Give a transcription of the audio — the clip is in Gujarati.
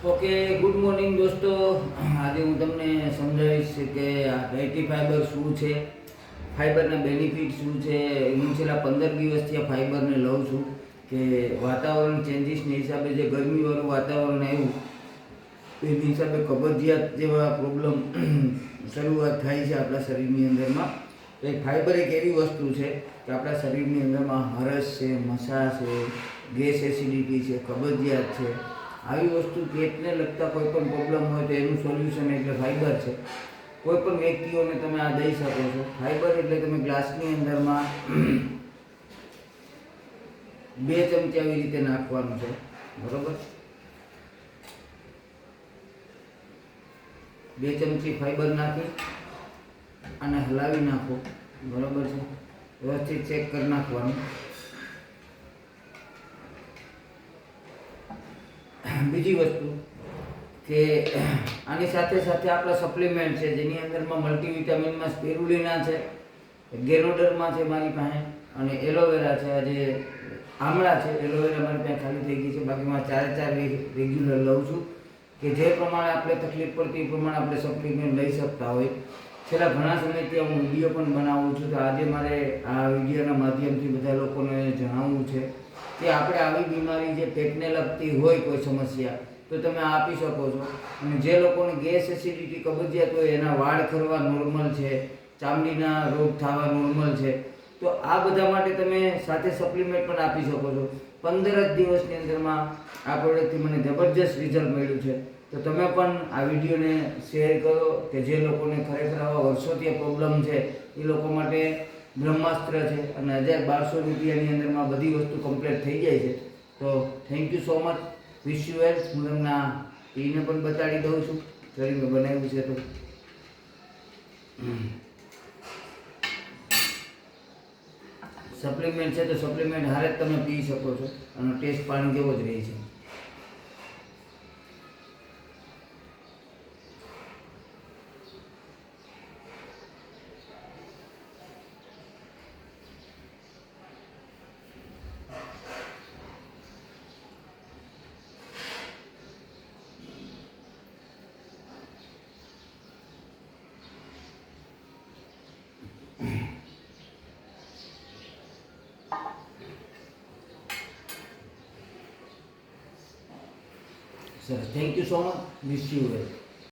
ઓકે, ગુડ મોર્નિંગ દોસ્તો. આજે હું તમને સમજાવીશ કે આ ફેટી ફાઈબર શું છે, ફાઈબરના બેનિફિટ શું છે. હું છેલ્લા 15 દિવસથી આ ફાઈબરને લઉં છું કે વાતાવરણ ચેન્જીસને હિસાબે જે ગરમીવાળું વાતાવરણ આવ્યું એની હિસાબે કબજિયાત જેવા પ્રોબ્લેમ શરૂઆત થાય છે આપણા શરીરની અંદરમાં. એક ફાઈબર એક એવી વસ્તુ છે કે આપણા શરીરની અંદરમાં હરસ છે, મસા છે, ગેસ એસિડિટી છે, કબજિયાત છે, આવી વસ્તુ પેટને લગતા કોઈ પણ પ્રોબ્લેમ હોય તો એનું સોલ્યુશન એટલે ફાઈબર છે. કોઈ પણ વ્યક્તિઓને તમે આ દઈ શકો છો. ફાઈબર એટલે તમે ગ્લાસની અંદરમાં 2 ચમચી આવી રીતે નાખવાનું છે, બરોબર. 2 ચમચી ફાઈબર નાખી અને હલાવી નાખો, બરોબર છે. વ્યવસ્થિત ચેક કરી નાખવાનું. બીજી વસ્તુ કે આની સાથે સાથે આપણા સપ્લિમેન્ટ છે જેની અંદરમાં મલ્ટીવિટામિનમાં સ્પિરુલિના છે, ગેનોડર્મા છે મારી પાસે, અને એલોવેરા છે. આજે આમળા છે, એલોવેરા મારી પાસે ખાલી થઈ ગઈ છે, બાકીમાં 4 રેગ્યુલર લઉં છું કે જે પ્રમાણે આપણે તકલીફ પડતી એ પ્રમાણે આપણે સપ્લિમેન્ટ લઈ શકતા હોય. છેલ્લા ઘણા સમયથી હું વિડીયો પણ બનાવું છું, તો આજે મારે આ વિડીયોના માધ્યમથી બધા લોકોને જણાવવું છે કે આપણે આવી બીમારી જે પેટને લગતી હોય કોઈ સમસ્યા તો તમે આપી શકો છો. અને જે લોકોને ગેસ એસિડિટી કબજિયાત હોય એના વાળ ખરવા નોર્મલ છે, ચામડીના રોગ થવા નોર્મલ છે, તો આ બધા માટે તમે સાથે સપ્લિમેન્ટ પણ આપી શકો છો. 15 જ દિવસની અંદરમાં આ પ્રોડક્ટથી મને જબરજસ્ત રિઝલ્ટ મળ્યું છે. તો તમે પણ આ વિડીયોને શેર કરો કે જે લોકોને ખરેખર આવા વર્ષોથી પ્રોબ્લેમ છે એ લોકો માટે બ્રહ્માસ્ત્ર છે. અને 1200 રૂપિયાની અંદરમાં બધી વસ્તુ કમ્પ્લીટ થઈ જાય છે. તો thank you so much. Wish you વેલ. હું તમને આ પીને પણ બતાડી દઉં છું, ફરી મેં બનાવ્યું છે તો સપ્લિમેન્ટ છે તો સપ્લિમેન્ટ હારે જ તમે પી શકો છો અને ટેસ્ટ પાણી જેવો જ રહે છે. સરસ. Thank you so much. Wish you well.